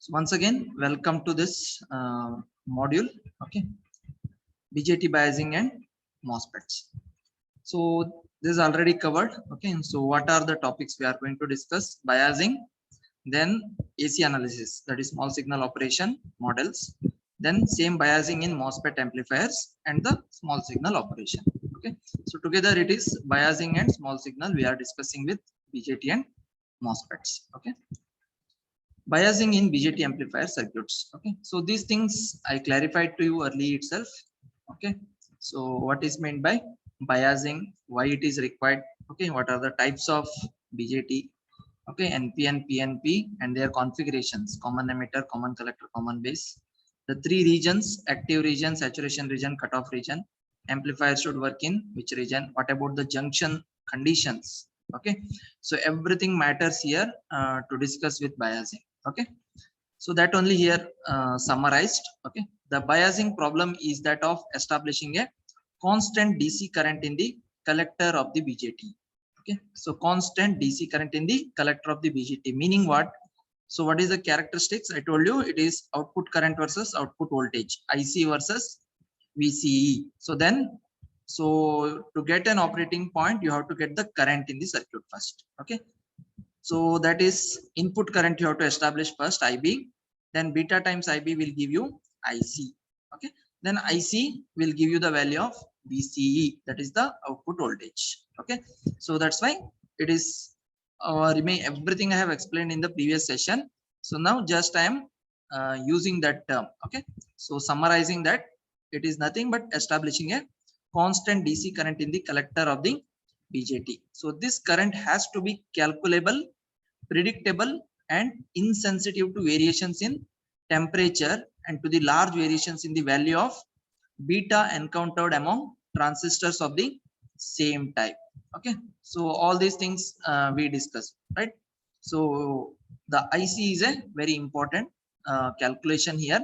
So once again, welcome to this module. Okay, BJT biasing and MOSFETs. So this is already covered. Okay, so what are the topics we are going to discuss? Biasing, then AC analysis, that is small signal operation models, then same biasing in MOSFET amplifiers and the small signal operation. Okay, so together it is biasing and small signal we are discussing with BJT and MOSFETs. Okay, biasing in BJT amplifier circuits. Okay, so these things I clarified to you early itself. Okay, so what is meant by biasing, why it is required, okay, what are the types of BJT, okay, NPN, PNP and their configurations: common emitter, common collector, common base, the three regions: active region, saturation region, cutoff region. Amplifier should work in which region, what about the junction conditions. Okay, so everything matters here to discuss with biasing. Okay, so that only here summarized. Okay, the biasing problem is that of establishing a constant DC current in the collector of the BJT. Okay, so constant DC current in the collector of the BJT, meaning what? So what is the characteristics? I told you it is output current versus output voltage, IC versus VCE. So then, so to get an operating point, you have to get the current in the circuit first. Okay, so that is input current you have to establish first, IB, then beta times IB will give you IC. Okay, then IC will give you the value of VCE, that is the output voltage. Okay, so that's why it is remain everything I have explained in the previous session. So now just I am using that term. Okay, so summarizing that, it is nothing but establishing a constant DC current in the collector of the BJT. So this current has to be calculable, predictable and insensitive to variations in temperature and to the large variations in the value of beta encountered among transistors of the same type. Okay, so all these things we discussed, right? So the IC is a very important calculation here.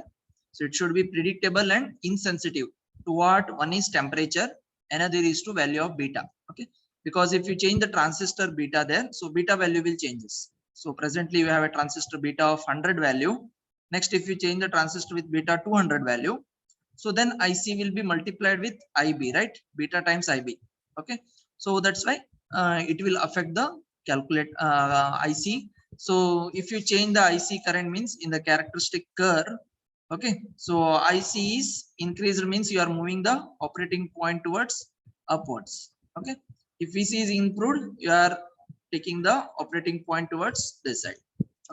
So it should be predictable and insensitive to what? One is temperature, another is to value of beta. Okay, because if you change the transistor beta there, so beta value will changes. So presently you have a transistor beta of 100 value. Next, if you change the transistor with beta 200 value, so then IC will be multiplied with IB, right? Beta times IB. Okay, so that's why it will affect the calculate IC. So if you change the IC current, means in the characteristic curve. Okay, so IC is increased, means you are moving the operating point towards upwards. Okay, if VC is improved, you are taking the operating point towards this side.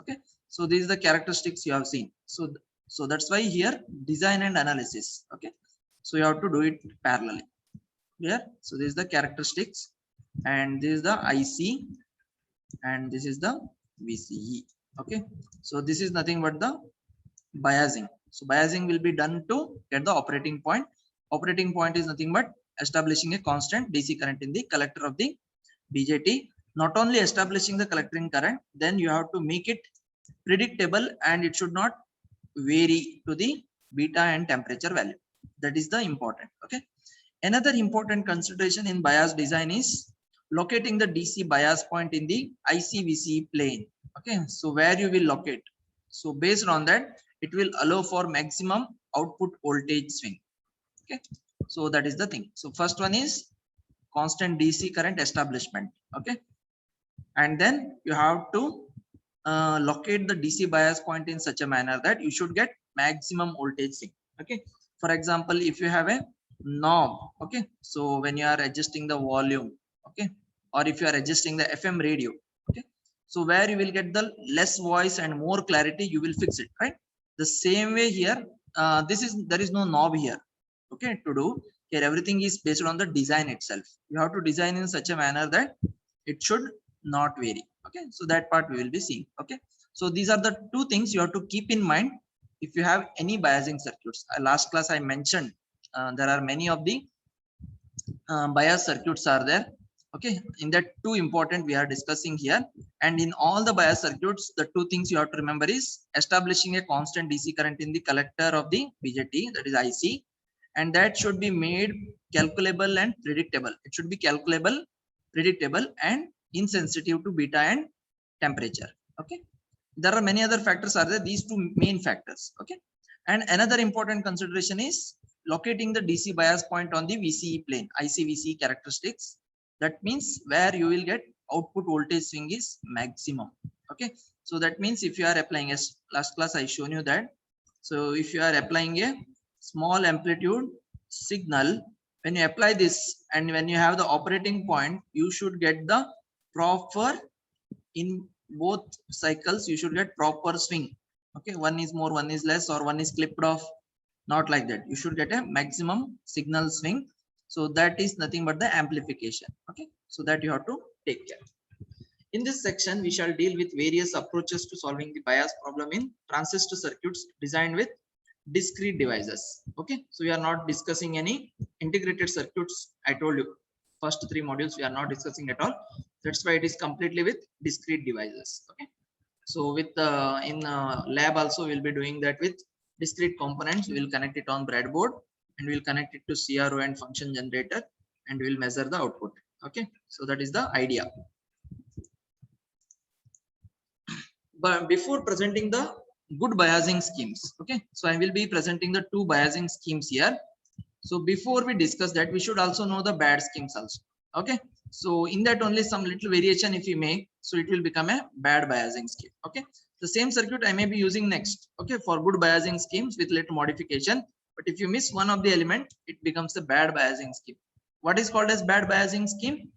Okay, so these are the characteristics you have seen. So that's why here design and analysis. Okay, so you have to do it parallelly here. So this is the characteristics and this is the IC and this is the VCE. Okay, so this is nothing but the biasing. So biasing will be done to get the operating point. Operating point is nothing but establishing a constant DC current in the collector of the BJT. Not only establishing the collecting current, then you have to make it predictable and it should not vary to the beta and temperature value. That is the important. Okay, another important consideration in bias design is locating the DC bias point in the IC-VCE plane. Okay, so where you will locate, so based on that it will allow for maximum output voltage swing. Okay, so that is the thing. So first one is constant DC current establishment. Okay, and then you have to locate the DC bias point in such a manner that you should get maximum voltage swing. Okay, for example, if you have a knob, okay, so when you are adjusting the volume, okay, or if you are adjusting the FM radio, okay, so where you will get the less voice and more clarity, you will fix it, right? The same way here, there is no knob here. Okay, to do here, everything is based on the design itself. You have to design in such a manner that it should not vary. Okay, so that part we will be seeing. Okay, so these are the two things you have to keep in mind if you have any biasing circuits. Last class I mentioned there are many of the bias circuits are there. Okay, in that two important we are discussing here, and in all the bias circuits the two things you have to remember is establishing a constant DC current in the collector of the BJT, that is IC, and that should be made calculable and predictable. It should be calculable, predictable and insensitive to beta and temperature. Okay, There are many other factors are there, these two main factors. Okay. And another important consideration is locating the DC bias point on the VCE plane, IC-VCE characteristics. That means where you will get output voltage swing is maximum. Okay. So that means if you are applying, as last class I shown you that. So if you are applying a small amplitude signal, when you apply this and when you have the operating point, you should get the proper, in both cycles you should get proper swing. Okay, one is more, one is less, or one is clipped off, not like that. You should get a maximum signal swing. So that is nothing but the amplification. Okay, so that you have to take care. In this section we shall deal with various approaches to solving the bias problem in transistor circuits designed with discrete devices. Okay, so we are not discussing any integrated circuits. I told you first 3 modules we are not discussing at all. That's why it is completely with discrete devices. Okay, so with in lab also we'll be doing that with discrete components. We will connect it on breadboard and we'll connect it to CRO and function generator and we'll measure the output. Okay, so that is the idea. But before presenting the good biasing schemes, okay, so I will be presenting the 2 biasing schemes here. So before we discuss that, we should also know the bad schemes also. Okay, so in that only some little variation if we make, so it will become a bad biasing scheme. Okay, the same circuit I may be using next, okay, for good biasing schemes with little modification. But if you miss one of the element, it becomes a bad biasing scheme. What is called as bad biasing scheme?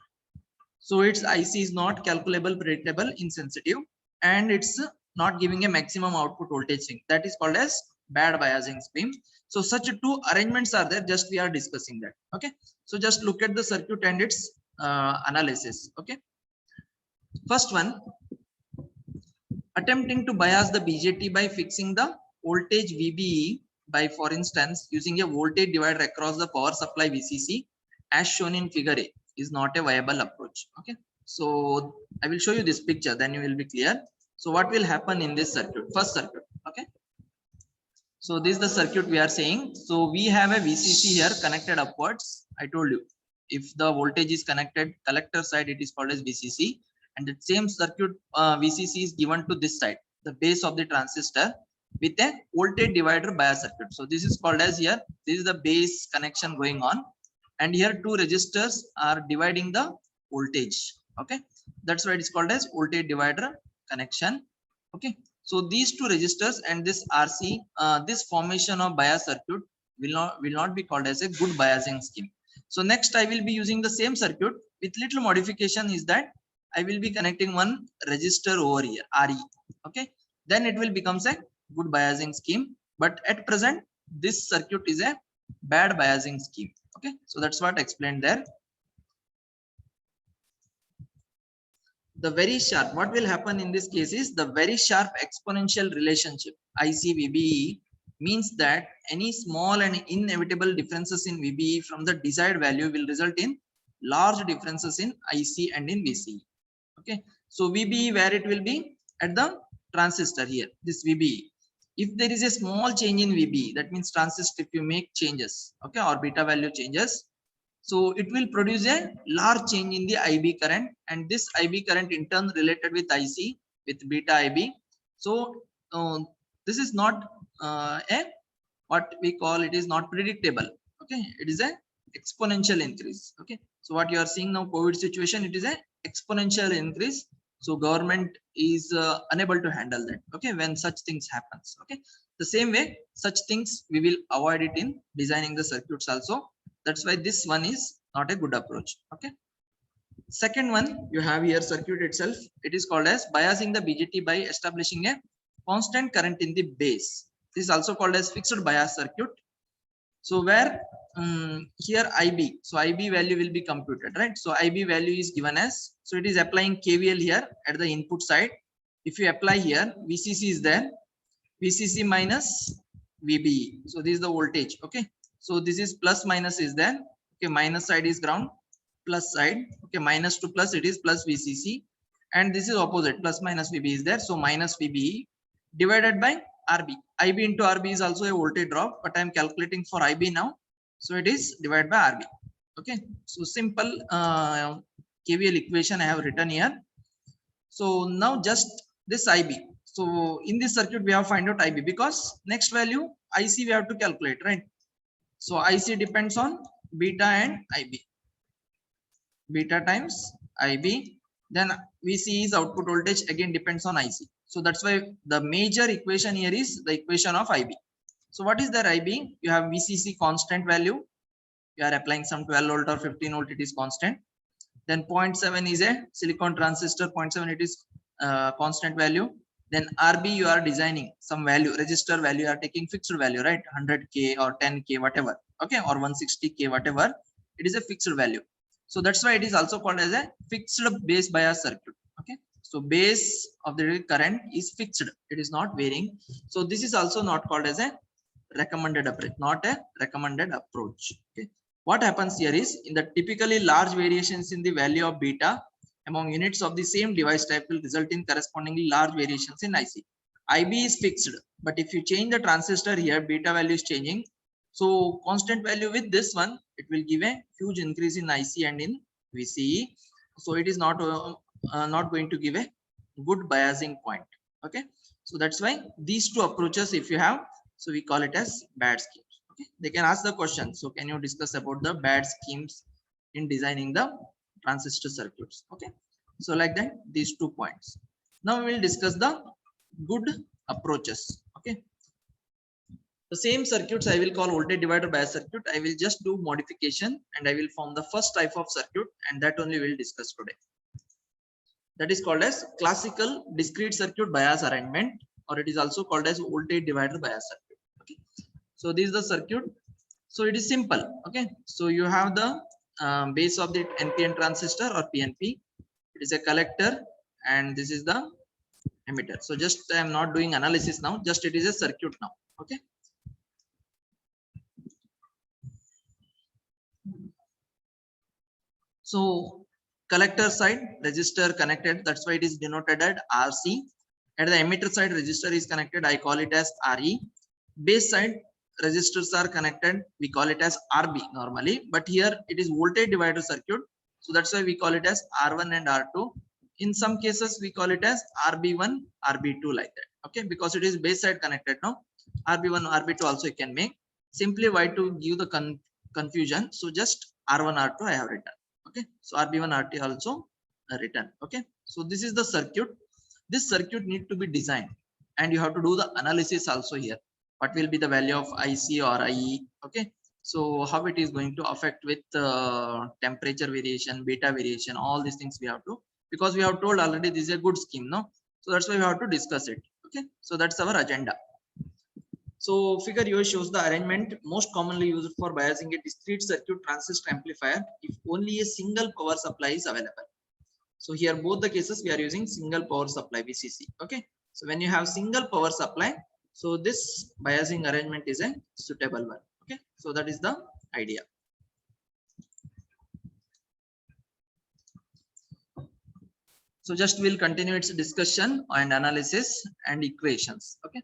So its IC is not calculable, predictable, insensitive, and it's not giving a maximum output voltage swing. That is called as bad biasing scheme. So such 2 arrangements are there, just we are discussing that. Okay, so just look at the circuit and its analysis. Okay, first one, attempting to bias the BJT by fixing the voltage VBE by, for instance, using a voltage divider across the power supply VCC as shown in figure A is not a viable approach. Okay, so I will show you this picture, then you will be clear. So what will happen in this circuit? First circuit. Okay, so this is the circuit we are saying. So we have a VCC here connected upwards. I told you if the voltage is connected collector side, it is called as VCC, and the same circuit VCC is given to this side, the base of the transistor, with a voltage divider bias circuit. So this is called as, here this is the base connection going on, and here 2 resistors are dividing the voltage. Okay, that's why it's called as voltage divider connection. Okay, so these 2 resistors and this RC, this formation of bias circuit will not be called as a good biasing scheme. So next I will be using the same circuit with little modification, is that I will be connecting one resistor over here, RE. Okay, then it will becomes a good biasing scheme, but at present this circuit is a bad biasing scheme. Okay, so that's what I explained there. The very sharp, what will happen in this case is the very sharp exponential relationship IC VBE means that any small and inevitable differences in VBE from the desired value will result in large differences in IC and in VCE. Okay, so VBE, where it will be at the transistor here, this VBE. If there is a small change in VBE, that means transistor, if you make changes, okay, or beta value changes, so it will produce a large change in the IB current, and this IB current in turn related with IC with beta IB. So this is not a, what we call, it is not predictable. Okay, it is a exponential increase. Okay, so what you are seeing now, COVID situation, it is a exponential increase. So government is unable to handle that. Okay, when such things happens. Okay, the same way such things we will avoid it in designing the circuits also. That's why this one is not a good approach. Okay, second one, you have here circuit itself. It is called as biasing the BJT by establishing a constant current in the base. This is also called as fixed bias circuit. So where here IB, so IB value will be computed, right? So IB value is given as, so it is applying KVL here at the input side. If you apply here, VCC is there, VCC minus VBE. So this is the voltage. Okay, so this is plus minus is there. Okay, minus side is ground, plus side. Okay, minus to plus, it is plus VCC, and this is opposite, plus minus VB is there. So minus VBE divided by RB. IB into RB is also a voltage drop, but I am calculating for IB now. So it is divided by RB. Okay, so simple KVL equation I have written here. So now just this IB. So in this circuit, we have find out IB because next value IC we have to calculate, right? So IC depends on beta and IB. Beta times IB. Then VC is output voltage again depends on IC. So that's why the major equation here is the equation of IB. So what is the IB? You have VCC constant value. You are applying some 12 volt or 15 volt, it is constant. Then 0.7 is a silicon transistor, 0.7 it is constant value. Then RB you are designing some value, register value, you are taking fixed value, right? 100K or 10K, whatever, okay, or 160K, whatever, it is a fixed value. So that's why it is also called as a fixed base bias circuit. Okay, so base of the current is fixed, it is not varying. So this is also not called as a recommended approach, not a recommended approach. Okay, what happens here is in the typically large variations in the value of beta among units of the same device type will result in correspondingly large variations in IC. IB is fixed, but if you change the transistor here, beta value is changing. So constant value with this one, it will give a huge increase in IC and in VCE. So it is not going to give a good biasing point. Okay, so that's why these two approaches, if you have, so we call it as bad schemes. Okay, they can ask the question. So can you discuss about the bad schemes in designing the transistor circuits? Okay, so like that, these 2 points. Now we will discuss the good approaches. Okay, the same circuits I will call voltage divider bias circuit. I will just do modification and I will form the first type of circuit, and that only we will discuss today. That is called as classical discrete circuit bias arrangement, or it is also called as voltage divider bias circuit. Okay, so this is the circuit. So it is simple. Okay, so you have the base of the NPN transistor or PNP. It is a collector, and this is the emitter. So just I am not doing analysis now, just it is a circuit now. Okay, so collector side resistor connected, that's why it is denoted as RC. At the emitter side resistor is connected, I call it as RE. Base side resistors are connected, we call it as RB normally, but here it is voltage divider circuit, so that's why we call it as R1 and R2. In some cases we call it as RB1 RB2 like that. Okay, because it is base side connected now, RB1 RB2 also you can make. Simply why to give the confusion, so just R1 R2 I have written. Okay, so RB1 RT also written. Okay, so this is the circuit. This circuit need to be designed, and you have to do the analysis also here. What will be the value of IC or IE? Okay, so how it is going to affect with temperature variation, beta variation, all these things we have to, because we have told already this is a good scheme, no? So that's why we have to discuss it. Okay, so that's our agenda. So figure here shows the arrangement most commonly used for biasing a discrete circuit transistor amplifier if only a single power supply is available. So here both the cases we are using single power supply VCC. Okay, so when you have single power supply, so this biasing arrangement is a suitable one. Okay, so that is the idea. So just we'll continue its discussion and analysis and equations. Okay,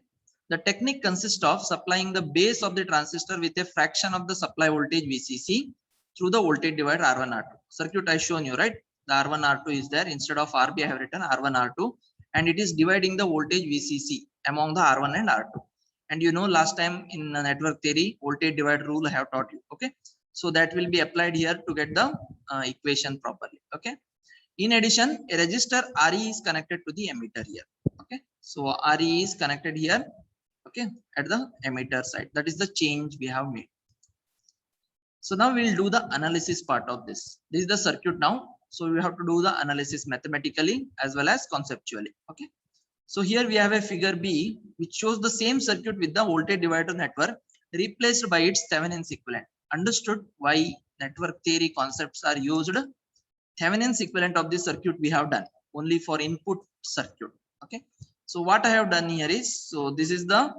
the technique consists of supplying the base of the transistor with a fraction of the supply voltage VCC through the voltage divider R1 R2. Circuit I shown you, right? The R1 R2 is there, instead of RB I have written R1 R2, and it is dividing the voltage VCC among the R1 and R2. And you know last time in network theory voltage divider rule I have taught you. Okay, so that will be applied here to get the equation properly. Okay, in addition a resistor RE is connected to the emitter here. Okay, so RE is connected here, okay, at the emitter side. That is the change we have made. So now we will do the analysis part of this. This is the circuit now. So we have to do the analysis mathematically as well as conceptually. Okay, so here we have a figure B which shows the same circuit with the voltage divider network replaced by its Thevenin's equivalent. Understood why network theory concepts are used? Thevenin's equivalent of this circuit we have done only for input circuit. Okay, so what I have done here is, so this is the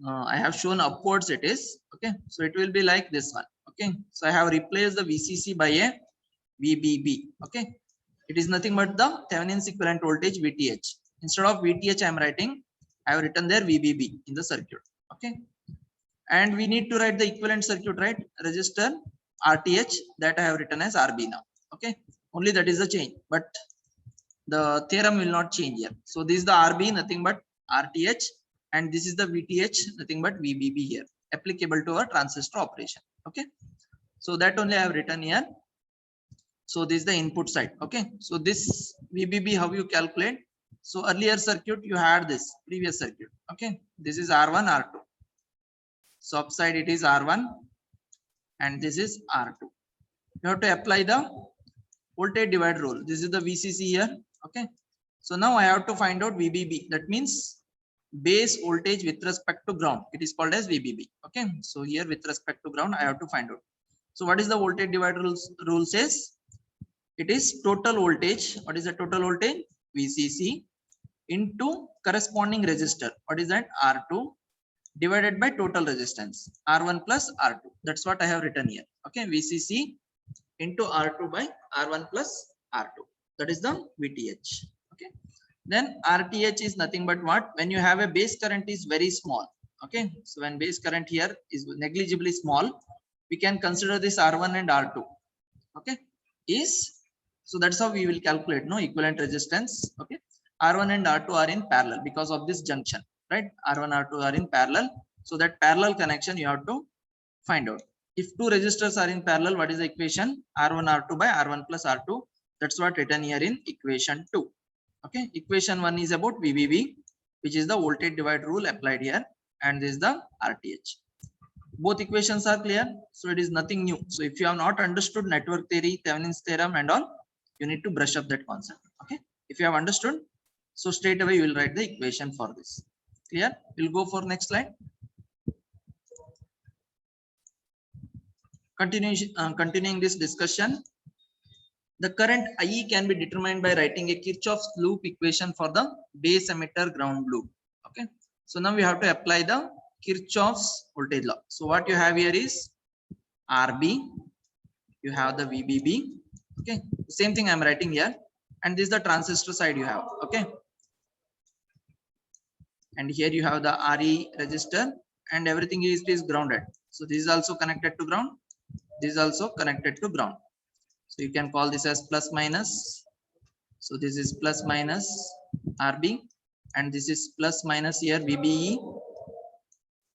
I have shown upwards it is. Okay, so it will be like this one. Okay, so I have replaced the VCC by a VBB. Okay, it is nothing but the Thevenin's equivalent voltage VTH. Instead of VTH I am writing, I have written there VBB in the circuit. Okay, and we need to write the equivalent circuit, right? Resistor RTH, that I have written as RB now. Okay, only that is the change, but the theorem will not change here. So this is the RB, nothing but RTH, and this is the VTH, nothing but VBB here, applicable to a transistor operation. Okay, so that only I have written here. So this is the input side. Okay, so this VBB, how you calculate? So earlier circuit you had this previous circuit. Okay, this is R1, R2. So upside it is R1 and this is R2. You have to apply the voltage divider rule. This is the VCC here. Okay, so now I have to find out VBB. That means base voltage with respect to ground. It is called as VBB. Okay, so here with respect to ground I have to find out. So what is the voltage divider rule says? It is total voltage. What is the total voltage? VCC into corresponding resistor. What is that? R2 divided by total resistance R1 plus R2. That's what I have written here. Okay, VCC into R2 by R1 plus R2. That is the VTH. Okay, then RTH is nothing but what? When you have a base current is very small. Okay, so when base current here is negligibly small, we can consider this R1 and R2. Okay, is so that's how we will calculate no equivalent resistance. Okay, R1 and R2 are in parallel because of this junction, right? R1 R2 are in parallel, so that parallel connection you have to find out. If two resistors are in parallel, what is the equation? R1 R2 by R1 plus R2. That's what written here in equation 2. Okay, equation 1 is about VBB, which is the voltage divide rule applied here, and this is the RTH. Both equations are clear, so it is nothing new. So if you have not understood network theory, Thevenin's theorem and all, you need to brush up that concept. Okay, if you have understood, so straight away you will write the equation for this. Clear? We'll go for next slide. Continuing this discussion, the current IE can be determined by writing a Kirchhoff's loop equation for the base emitter ground loop. Okay, so now we have to apply the Kirchhoff's voltage law. So what you have here is RB, you have the VBB. Okay, same thing I'm writing here, and this is the transistor side you have. Okay, and here you have the RE resistor, and everything is grounded. So this is also connected to ground. This is also connected to ground. So you can call this as plus minus. So this is plus minus RB, and this is plus minus here VBE.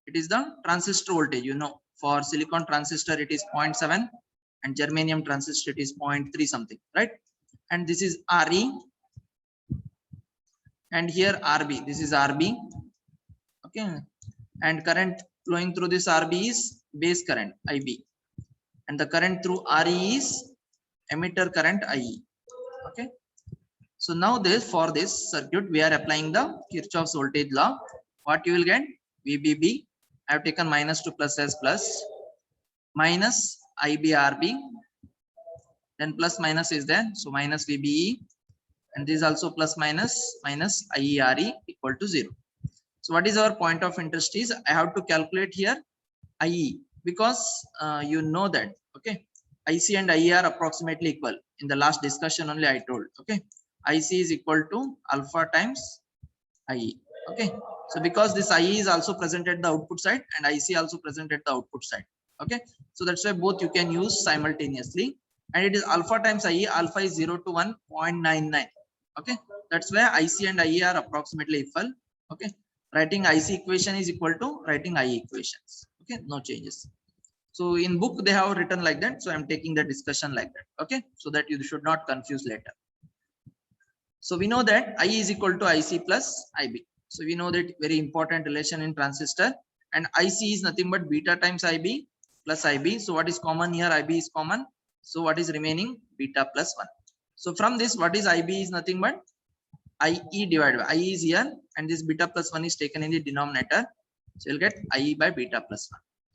It is the transistor voltage. You know, for silicon transistor it is 0.7, and germanium transistor it is 0.3 something, right? And this is RE, and here RB. This is RB. Okay, and current flowing through this RB is base current IB, and the current through RE is emitter current IE. Okay, so now for this circuit we are applying the Kirchhoff's voltage law. What you will get? VBB, I have taken minus to plus as plus, minus IBRB, then plus minus is there, so minus VBE, and this is also plus minus IERE equal to 0. So what is our point of interest is I have to calculate here IE, because you know that, okay, IC and IE are approximately equal. In the last discussion only I told, okay, IC is equal to alpha times IE. Okay, so because this IE is also present at the output side and IC also present at the output side. Okay, so that's why both you can use simultaneously, and it is alpha times IE. Alpha is 0 to 1.99. Okay, that's why IC and IE are approximately equal. Okay, writing IC equation is equal to writing IE equations. Okay, no changes. So in book they have written like that, so I'm taking the discussion like that. Okay, so that you should not confuse later. So we know that IE is equal to IC plus IB. So we know that very important relation in transistor, and IC is nothing but beta times IB plus IB. So what is common here? IB is common. So what is remaining? Beta plus 1. So from this, what is IB is nothing but IE divided by IE is here, and this beta plus 1 is taken in the denominator. So you'll get IE by beta plus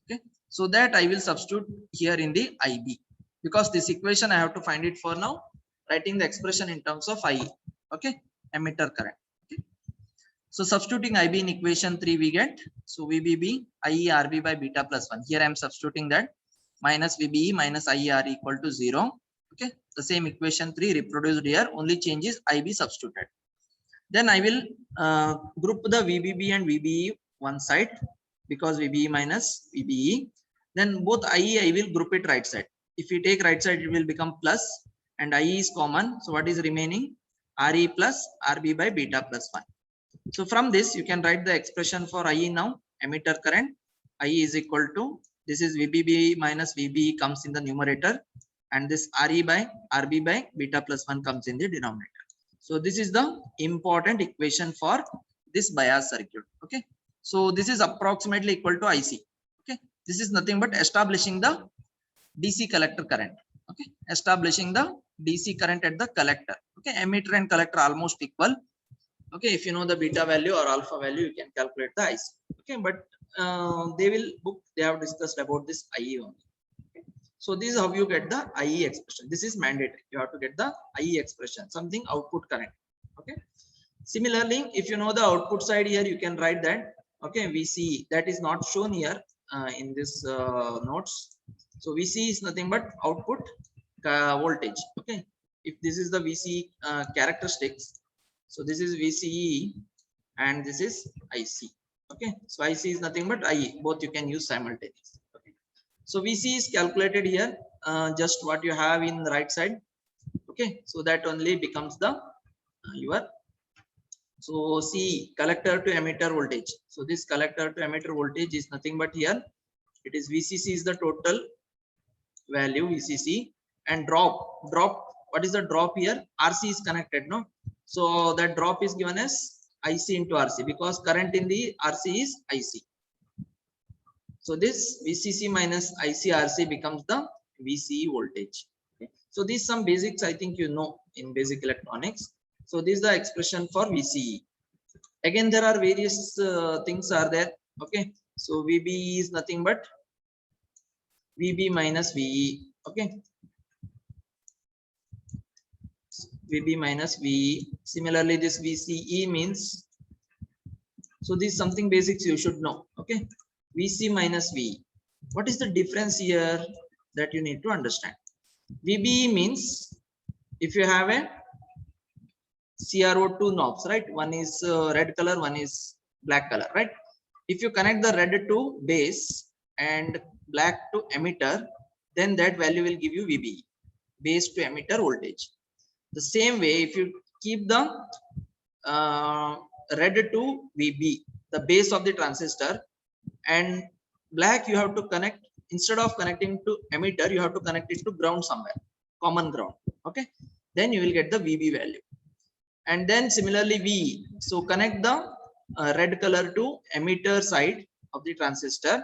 1. Okay, so that I will substitute here in the IB, because this equation I have to find it for now, writing the expression in terms of IE. Okay, emitter current. Okay, so substituting IB in equation 3 we get, so VBB IE RB by beta plus 1. Here I am substituting that, minus VBE minus IE RE equal to 0. Okay, the same equation 3 reproduced here, only change is IB substituted. Then I will group the VBB and VBE one side, because VBE minus VBE. Then both IE I will group it right side. If we take right side, it will become plus, and IE is common. So what is remaining? Re plus Rb by beta plus 1. So from this you can write the expression for IE now. Emitter current IE is equal to, this is VBB minus VBE comes in the numerator, and this Re by Rb by beta plus 1 comes in the denominator. So this is the important equation for this bias circuit. Okay, so this is approximately equal to IC. Okay, this is nothing but establishing the DC collector current. Okay, establishing the DC current at the collector. Okay, emitter and collector almost equal. Okay, if you know the beta value or alpha value, you can calculate the IC. Okay, but they have discussed about this IE only. Okay. So this is how you get the IE expression. This is mandatory. You have to get the IE expression, something output current. Okay. Similarly, if you know the output side here, you can write that. Okay, VC, that is not shown here in this notes. So VC is nothing but output voltage. Okay, if this is the VC characteristics, so this is VCE and this is IC. Okay, so IC is nothing but IE. Both you can use simultaneously. Okay, so VC is calculated here. Just what you have in the right side. Okay, so that only becomes the your. So C, collector to emitter voltage. So this collector to emitter voltage is nothing but here. It is VCC is the total value VCC, and drop. What is the drop here? RC is connected, no? So that drop is given as IC into RC, because current in the RC is IC. So this VCC minus IC RC becomes the VCE voltage. Okay. So these some basics I think you know in basic electronics. So this is the expression for VCE. Again, there are various things are there. Okay. So VB is nothing but VB minus VE. Okay. VB minus VE. Similarly, this VCE means, so this is something basics you should know. Okay, VC minus VE. What is the difference here that you need to understand? VBE means if you have a CRO2 knobs, right? One is red color, one is black color, right? If you connect the red to base and black to emitter, then that value will give you VBE, base to emitter voltage. The same way, if you keep the red to VB, the base of the transistor, and black you have to connect, instead of connecting to emitter, you have to connect it to ground somewhere, common ground. Okay, then you will get the VB value. And then similarly VE, so connect the red color to emitter side of the transistor,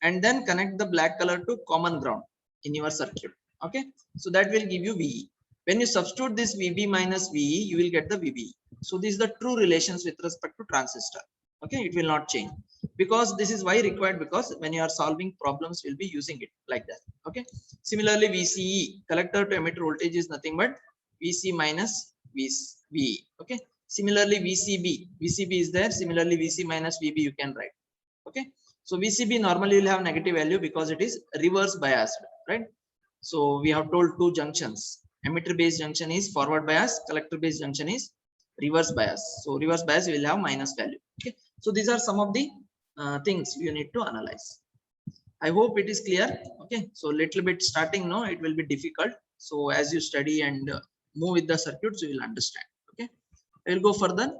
and then connect the black color to common ground in your circuit. Okay, so that will give you VE. When you substitute this VB minus VE, you will get the VB. So this is the true relations with respect to transistor. Okay, it will not change, because this is why required, because when you are solving problems, we'll be using it like that. Okay. Similarly, VCE, collector to emitter voltage, is nothing but VC minus VE. Okay. Similarly, VCB is there. Similarly, VC minus VB you can write. Okay. So VCB normally will have negative value because it is reverse biased, right? So we have told two junctions. Emitter based junction is forward bias, collector based junction is reverse bias. So reverse bias will have minus value. Okay. So these are some of the things you need to analyze. I hope it is clear. Okay. So little bit starting now, it will be difficult. So as you study and move with the circuits, you will understand. Okay. I will go further.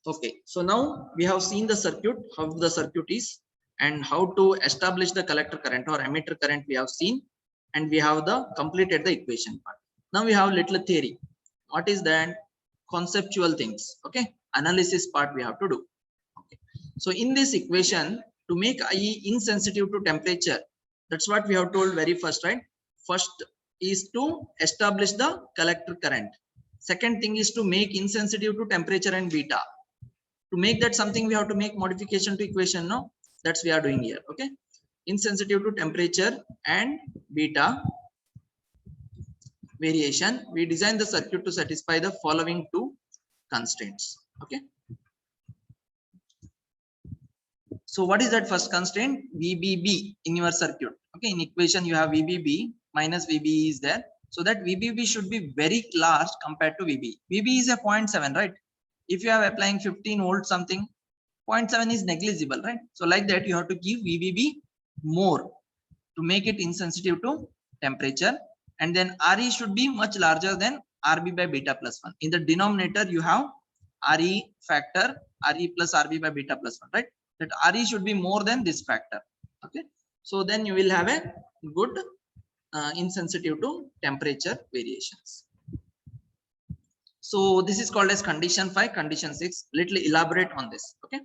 Okay. So now we have seen the circuit, how the circuit is, and how to establish the collector current or emitter current we have seen, and we have the completed the equation part. Now we have little theory. What is that? Conceptual things. Okay, analysis part we have to do. Okay, so in this equation, to make IE insensitive to temperature, that's what we have told very first, right? First is to establish the collector current. Second thing is to make insensitive to temperature and beta. To make that something, we have to make modification to equation. No, that's we are doing here. Okay, insensitive to temperature and beta variation, we design the circuit to satisfy the following two constraints. Okay, so what is that first constraint? VBB in your circuit. Okay, in equation you have VBB minus VBE is there, so that VBB should be very large compared to VB. VB is a 0.7, right? If you are applying 15 volts something, 0.7 is negligible, right? So like that you have to give VBB more to make it insensitive to temperature, and then RE should be much larger than RB by beta plus 1. In the denominator, you have RE factor, RE plus RB by beta plus 1, right? That RE should be more than this factor. Okay, so then you will have a good insensitive to temperature variations. So this is called as condition 5. Condition 6, little elaborate on this. Okay,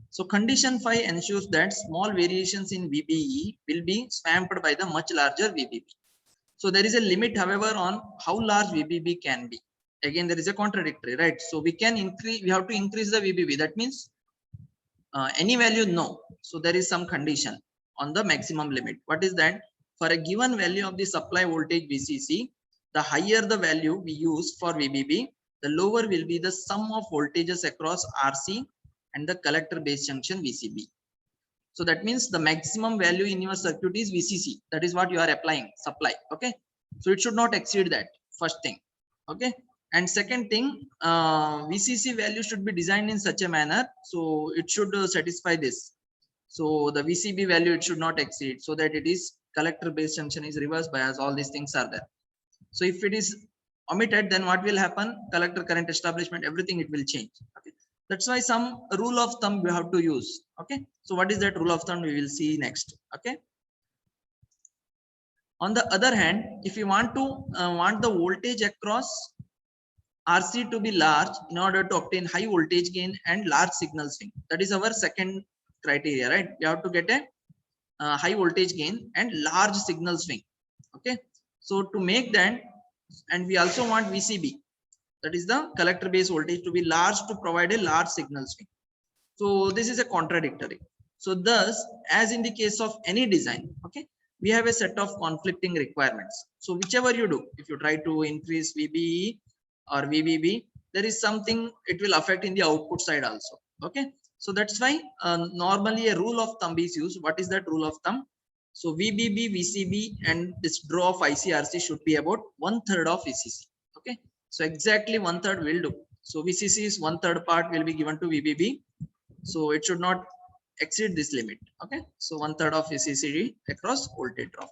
so condition 5 ensures that small variations in VBE will be swamped by the much larger VBB. So there is a limit, however, on how large VBB can be. Again, there is a contradictory, right? So we can increase, we have to increase the VBB. That means any value, no. So there is some condition on the maximum limit. What is that? For a given value of the supply voltage VCC, the higher the value we use for VBB, the lower will be the sum of voltages across RC and the collector base junction VCB. So that means the maximum value in your circuit is VCC. That is what you are applying, supply. Okay, so it should not exceed that, first thing. Okay, and second thing, VCC value should be designed in such a manner so it should satisfy this. So the VCB value, it should not exceed, so that it is collector base junction is reverse bias. All these things are there. So if it is omitted, then what will happen? Collector current establishment, everything, it will change. Okay, that's why some rule of thumb we have to use. Okay, so what is that rule of thumb? We will see next. Okay, on the other hand, if you want to want the voltage across RC to be large in order to obtain high voltage gain and large signal swing, that is our second criteria, right? We have to get a high voltage gain and large signal swing. Okay, so to make that, and we also want VCB, that is the collector base voltage, to be large to provide a large signal swing. So this is a contradictory. So thus, as in the case of any design, okay, we have a set of conflicting requirements. So whichever you do, if you try to increase VBE or VBB, there is something it will affect in the output side also. Okay, so that's why normally a rule of thumb is used. What is that rule of thumb? So VBB, VCB, and this draw of ICRC should be about 1/3 of VCC. Okay, so exactly 1/3 will do. So VCC is 1/3 part will be given to VBB. So it should not exceed this limit. Okay, so 1/3 of VCC across voltage drop.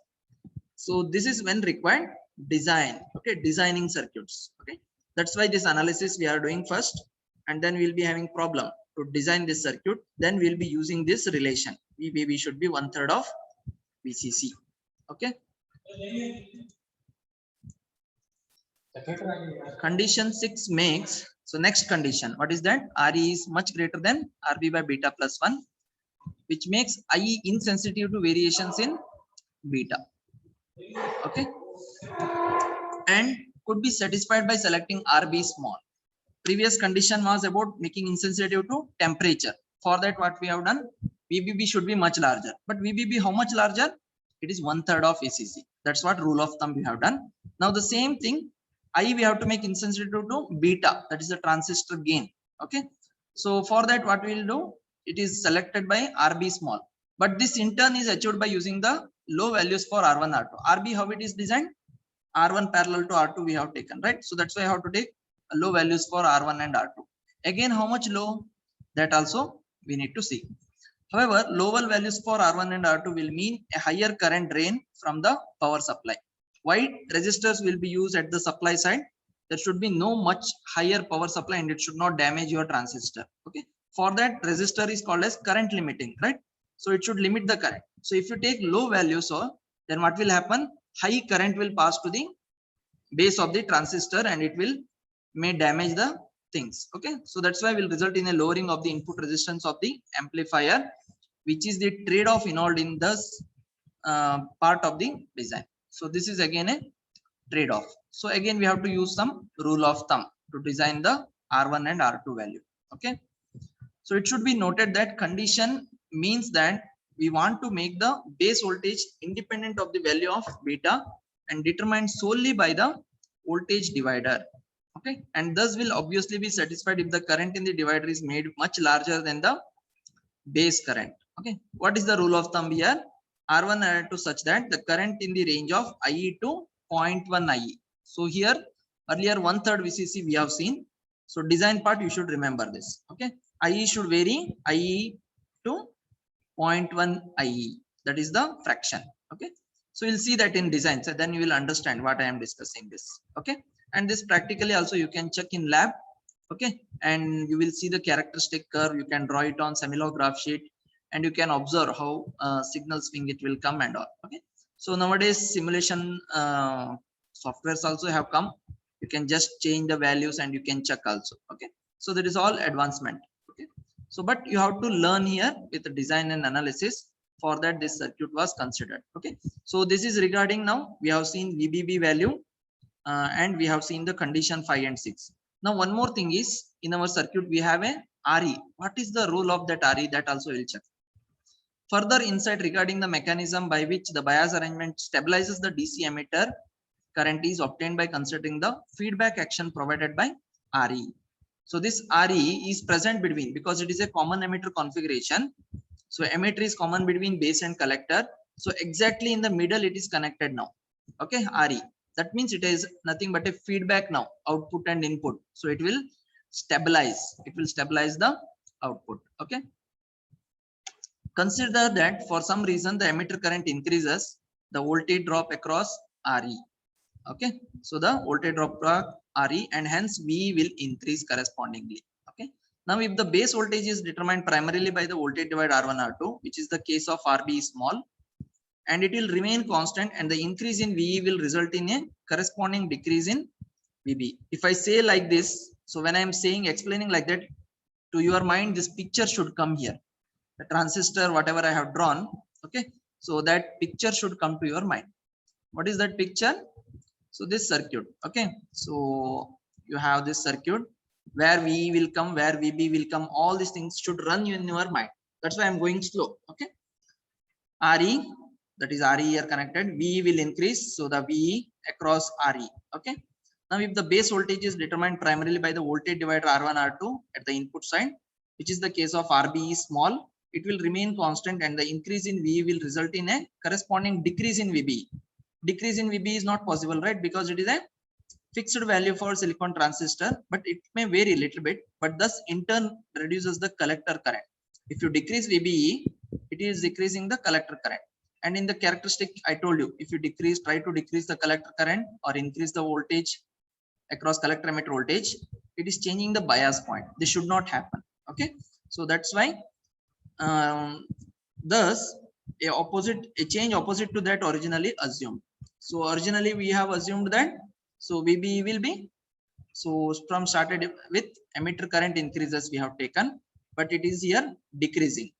So this is when required design. Okay, designing circuits. Okay, that's why this analysis we are doing first, and then we'll be having problem to design this circuit. Then we'll be using this relation. VBB should be 1/3 of VCC. Okay. Condition 6 makes, so next condition, what is that? RE is much greater than RB by beta plus 1, which makes IE insensitive to variations in beta. Okay, and could be satisfied by selecting RB small. Previous condition was about making insensitive to temperature. For that, what we have done, VBB should be much larger. But VBB, how much larger? It is 1/3 of VCC. That's what rule of thumb we have done. Now the same thing, I we have to make insensitive to beta, that is the transistor gain. Okay, so for that, what we will do, it is selected by RB small. But this in turn is achieved by using the low values for R1, R2. RB, how it is designed? R1 parallel to R2 we have taken, right? So that's why I have to take low values for R1 and R2. Again, how much low? That also we need to see. However, lower values for R1 and R2 will mean a higher current drain from the power supply. Why resistors will be used at the supply side? There should be no much higher power supply and it should not damage your transistor. Okay, for that resistor is called as current limiting, right? So it should limit the current. So if you take low values, then what will happen? High current will pass to the base of the transistor and it will may damage the things. Okay, so that's why will result in a lowering of the input resistance of the amplifier, which is the trade-off involved in this part of the design. So this is again a trade-off. So again we have to use some rule of thumb to design the R1 and R2 value. Okay, so it should be noted that condition means that we want to make the base voltage independent of the value of beta and determined solely by the voltage divider. Okay, and thus will obviously be satisfied if the current in the divider is made much larger than the base current. Okay, what is the rule of thumb here? R1 and R2 such that the current in the range of IE to 0.1 IE. So here earlier 1/3 VCC we have seen. So design part you should remember this. Okay, IE should vary IE to 0.1 IE. That is the fraction. Okay, So you'll see that in design. So then you will understand what I am discussing this. Okay. And this practically also you can check in lab. Okay. And you will see the characteristic curve. You can draw it on semilograph sheet and you can observe how signal swing it will come and all. Okay. So nowadays simulation softwares also have come. You can just change the values and you can check also. Okay. So that is all advancement. Okay. So but you have to learn here with the design and analysis. For that this circuit was considered. Okay. So this is regarding, now we have seen VBB value and we have seen the condition 5 and 6. Now one more thing is, in our circuit we have a RE. What is the role of that RE? That also will check. Further insight regarding the mechanism by which the bias arrangement stabilizes the DC emitter current is obtained by considering the feedback action provided by RE. So this RE is present between, because it is a common emitter configuration. So emitter is common between base and collector. So exactly in the middle it is connected now. Okay, RE. That means it is nothing but a feedback now, output and input. So it will stabilize. It will stabilize the output. Okay. Consider that for some reason the emitter current increases, the voltage drop across RE. Okay. So the voltage drop RE and hence V will increase correspondingly. Okay. Now, if the base voltage is determined primarily by the voltage divider R1 R2, which is the case of RB is small, and it will remain constant, and the increase in VE will result in a corresponding decrease in VB. If I say like this, so when I am saying, explaining like that, to your mind, this picture should come here. The transistor, whatever I have drawn, okay, so that picture should come to your mind. What is that picture? So this circuit, okay, so you have this circuit where V will come, where VB will come, all these things should run in your mind. That's why I'm going slow. Okay, RE, that is RE here connected, V will increase, so the V across RE. Okay, now if the base voltage is determined primarily by the voltage divider R1 R2 at the input side, which is the case of RB is small, it will remain constant, and the increase in V will result in a corresponding decrease in VB. Decrease in VB is not possible, right? Because it is a fixed value for silicon transistor, but it may vary a little bit, but thus in turn reduces the collector current. If you decrease VBE, it is decreasing the collector current. And in the characteristic I told you, if you try to decrease the collector current or increase the voltage across collector emitter voltage, it is changing the bias point. This should not happen. Okay, so that's why thus a change opposite to that originally assumed. So originally we have assumed that, so VB will be, so from started with emitter current increases we have taken, but it is here decreasing.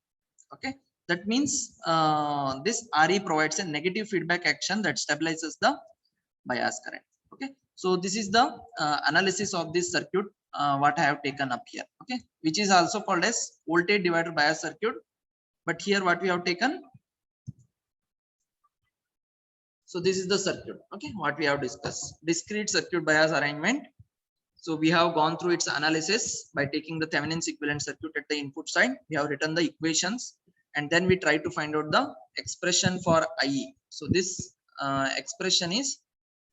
Okay, that means this RE provides a negative feedback action that stabilizes the bias current. Okay, so this is the analysis of this circuit what I have taken up here. Okay, which is also called as voltage divider bias circuit, but here what we have taken. So this is the circuit, okay, what we have discussed, discrete circuit bias arrangement. So we have gone through its analysis by taking the Thevenin's equivalent circuit at the input side. We have written the equations, and then we try to find out the expression for IE. So this expression is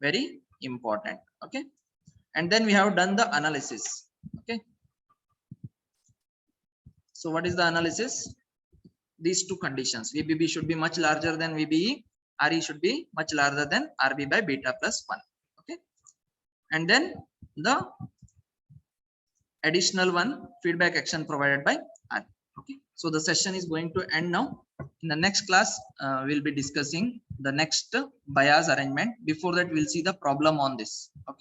very important. Okay, and then we have done the analysis. Okay, so what is the analysis? These two conditions, VBB should be much larger than VBE, RE should be much larger than RB by beta plus 1. Okay, and then the additional one, feedback action provided by RE. Okay, so the session is going to end now. In the next class we'll be discussing the next bias arrangement. Before that we'll see the problem on this. Okay.